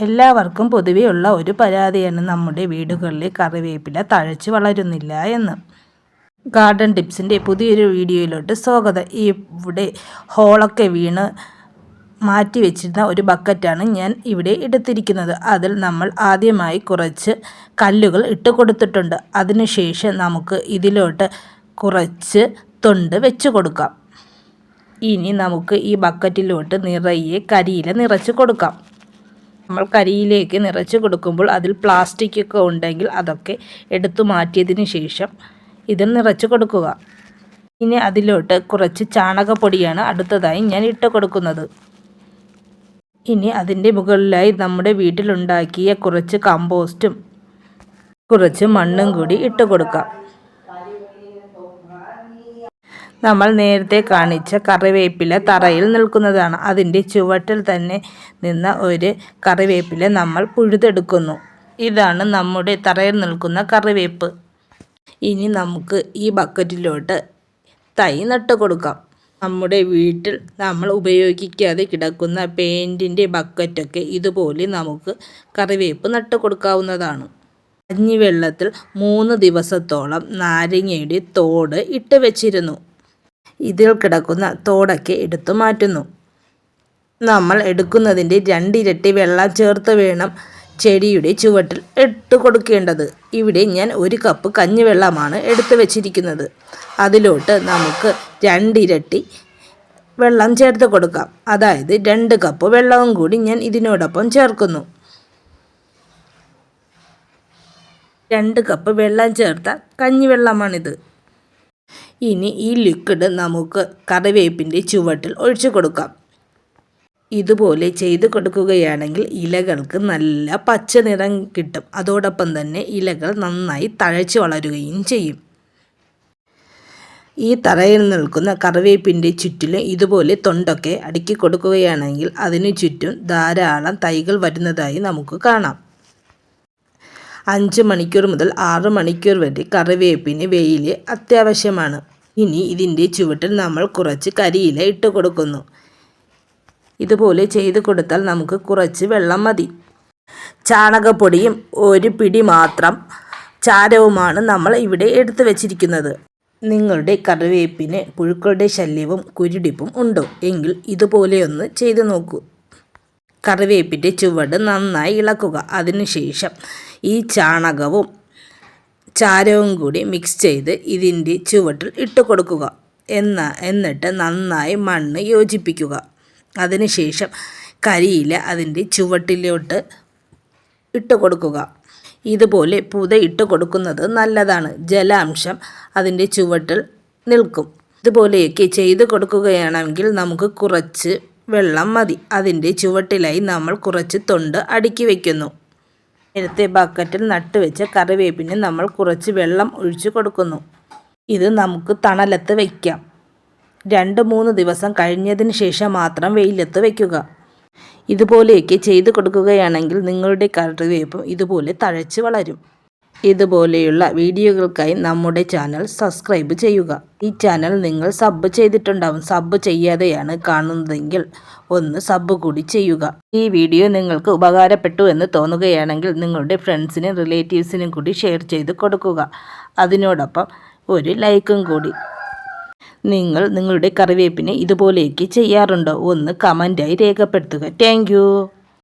എല്ലാവർക്കും പൊതുവെയുള്ള ഒരു പരാതിയാണ് നമ്മുടെ വീടുകളിൽ കറിവേപ്പില തഴച്ച് വളരുന്നില്ല എന്ന്. ഗാർഡൻ ടിപ്സിൻ്റെ പുതിയൊരു വീഡിയോയിലോട്ട് സ്വാഗതം. ഇവിടെ ഹോളൊക്കെ വീണ് മാറ്റി വെച്ചിരുന്ന ഒരു ബക്കറ്റാണ് ഞാൻ ഇവിടെ എടുത്തിരിക്കുന്നത്. അതിൽ നമ്മൾ ആദ്യമായി കുറച്ച് കല്ലുകൾ ഇട്ട് കൊടുത്തിട്ടുണ്ട്. അതിനുശേഷം നമുക്ക് ഇതിലോട്ട് കുറച്ച് തൊണ്ട് വെച്ച് കൊടുക്കാം. ഇനി നമുക്ക് ഈ ബക്കറ്റിലോട്ട് നിറയെ കരിയില നിറച്ച് കൊടുക്കാം. നമ്മൾ കരിയിലേക്ക് നിറച്ച് കൊടുക്കുമ്പോൾ അതിൽ പ്ലാസ്റ്റിക്കൊക്കെ ഉണ്ടെങ്കിൽ അതൊക്കെ എടുത്തു മാറ്റിയതിന് ശേഷം ഇതിൽ നിറച്ച് കൊടുക്കുക. ഇനി അതിലോട്ട് കുറച്ച് ചാണകപ്പൊടിയാണ് അടുത്തതായി ഞാൻ ഇട്ട് കൊടുക്കുന്നത്. ഇനി അതിൻ്റെ മുകളിലായി നമ്മുടെ വീട്ടിലുണ്ടാക്കിയ കുറച്ച് കമ്പോസ്റ്റും കുറച്ച് മണ്ണും കൂടി ഇട്ട് കൊടുക്കാം. നമ്മൾ നേരത്തെ കാണിച്ച കറിവേപ്പില തറയിൽ നിൽക്കുന്നതാണ്. അതിൻ്റെ ചുവട്ടിൽ തന്നെ നിന്ന ഒരു കറിവേപ്പില നമ്മൾ പുഴുതെടുക്കുന്നു. ഇതാണ് നമ്മുടെ തറയിൽ നിൽക്കുന്ന കറിവേപ്പ്. ഇനി നമുക്ക് ഈ ബക്കറ്റിലോട്ട് തൈ നട്ട് കൊടുക്കാം. നമ്മുടെ വീട്ടിൽ നമ്മൾ ഉപയോഗിക്കാതെ കിടക്കുന്ന പെയിൻറ്റിൻ്റെ ബക്കറ്റൊക്കെ ഇതുപോലെ നമുക്ക് കറിവേപ്പ് നട്ട് കൊടുക്കാവുന്നതാണ്. കഞ്ഞിവെള്ളത്തിൽ 3 ദിവസത്തോളം നാരങ്ങയുടെ തോട് ഇട്ട് വെച്ചിരുന്നു. ഇതിൽ കിടക്കുന്ന തോടൊക്കെ എടുത്തു മാറ്റുന്നു. നമ്മൾ എടുക്കുന്നതിൻ്റെ 2 ഇരട്ടി വെള്ളം ചേർത്ത് വേണം ചെടിയുടെ ചുവട്ടിൽ ഇട്ട് കൊടുക്കേണ്ടത്. ഇവിടെ ഞാൻ 1 കപ്പ് കഞ്ഞിവെള്ളമാണ് എടുത്തു വെച്ചിരിക്കുന്നത്. അതിലോട്ട് നമുക്ക് 2 ഇരട്ടി വെള്ളം ചേർത്ത് കൊടുക്കാം. അതായത് 2 കപ്പ് വെള്ളവും കൂടി ഞാൻ ഇതിനോടൊപ്പം ചേർക്കുന്നു. 2 കപ്പ് വെള്ളം ചേർത്ത കഞ്ഞിവെള്ളമാണിത്. ഇനി ഈ ലിക്വിഡ് നമുക്ക് കറിവേപ്പിൻ്റെ ചുവട്ടിൽ ഒഴിച്ചു കൊടുക്കാം. ഇതുപോലെ ചെയ്ത് കൊടുക്കുകയാണെങ്കിൽ ഇലകൾക്ക് നല്ല പച്ച നിറം കിട്ടും. അതോടൊപ്പം തന്നെ ഇലകൾ നന്നായി തഴച്ച് വളരുകയും ചെയ്യും. ഈ തറയിൽ നിൽക്കുന്ന കറിവേപ്പിൻ്റെ ചുറ്റിലും ഇതുപോലെ തൊണ്ടൊക്കെ അടുക്കി കൊടുക്കുകയാണെങ്കിൽ അതിനു ചുറ്റും ധാരാളം തൈകൾ വരുന്നതായി നമുക്ക് കാണാം. 5 മണിക്കൂർ മുതൽ 6 മണിക്കൂർ വരെ കറിവേപ്പിന് വെയിൽ അത്യാവശ്യമാണ്. ഇനി ഇതിൻ്റെ ചുവട്ടിൽ നമ്മൾ കുറച്ച് കരിയില ഇട്ട് കൊടുക്കുന്നു. ഇതുപോലെ ചെയ്ത് കൊടുത്താൽ നമുക്ക് കുറച്ച് വെള്ളം മതി. ചാണകപ്പൊടിയും 1 പിടി മാത്രം ചാരവുമാണ് നമ്മൾ ഇവിടെ എടുത്തു വച്ചിരിക്കുന്നത്. നിങ്ങളുടെ കറിവേപ്പിന് പുഴുക്കളുടെ ശല്യവും കുരുടിപ്പും ഉണ്ടോ എങ്കിൽ ഇതുപോലെയൊന്ന് ചെയ്തു നോക്കൂ. കറിവേപ്പിൻ്റെ ചുവട് നന്നായി ഇളക്കുക. അതിനുശേഷം ഈ ചാണകവും ചാരവും കൂടി മിക്സ് ചെയ്ത് ഇതിൻ്റെ ചുവട്ടിൽ ഇട്ട് കൊടുക്കുക. എന്നിട്ട് നന്നായി മണ്ണ് യോജിപ്പിക്കുക. അതിനുശേഷം കരിയില അതിൻ്റെ ചുവട്ടിലോട്ട് ഇട്ട് കൊടുക്കുക. ഇതുപോലെ പുത ഇട്ട് കൊടുക്കുന്നത് നല്ലതാണ്. ജലാംശം അതിൻ്റെ ചുവട്ടിൽ നിൽക്കും. ഇതുപോലെയൊക്കെ ചെയ്ത് കൊടുക്കുകയാണെങ്കിൽ നമുക്ക് കുറച്ച് വെള്ളം മതി. അതിൻ്റെ ചുവട്ടിലായി നമ്മൾ കുറച്ച് തൊണ്ട് അടുക്കി വയ്ക്കുന്നു. നേരത്തെ ബക്കറ്റിൽ നട്ടുവെച്ച കറിവേപ്പിന് നമ്മൾ കുറച്ച് വെള്ളം ഒഴിച്ചു കൊടുക്കുന്നു. ഇത് നമുക്ക് തണലത്ത് വയ്ക്കാം. 2-3 ദിവസം കഴിഞ്ഞതിന് ശേഷം മാത്രം വെയിലത്ത് വയ്ക്കുക. ഇതുപോലെയൊക്കെ ചെയ്ത് കൊടുക്കുകയാണെങ്കിൽ നിങ്ങളുടെ കറിവേപ്പും ഇതുപോലെ തഴച്ച് വളരും. ഇതുപോലെയുള്ള വീഡിയോകൾക്കായി നമ്മുടെ ചാനൽ സബ്സ്ക്രൈബ് ചെയ്യുക. ഈ ചാനൽ നിങ്ങൾ സബ് ചെയ്തിട്ടുണ്ടാവും. സബ് ചെയ്യാതെയാണ് കാണുന്നതെങ്കിൽ ഒന്ന് സബ് കൂടി ചെയ്യുക. ഈ വീഡിയോ നിങ്ങൾക്ക് ഉപകാരപ്പെട്ടു എന്ന് തോന്നുകയാണെങ്കിൽ നിങ്ങളുടെ ഫ്രണ്ട്സിനും റിലേറ്റീവ്സിനും കൂടി ഷെയർ ചെയ്ത് കൊടുക്കുക. അതിനോടൊപ്പം ഒരു ലൈക്കും കൂടി. നിങ്ങളുടെ കറിവേപ്പിനെ ഇതുപോലെയൊക്കെ ചെയ്യാറുണ്ടോ? ഒന്ന് കമൻറ്റായി രേഖപ്പെടുത്തുക. താങ്ക്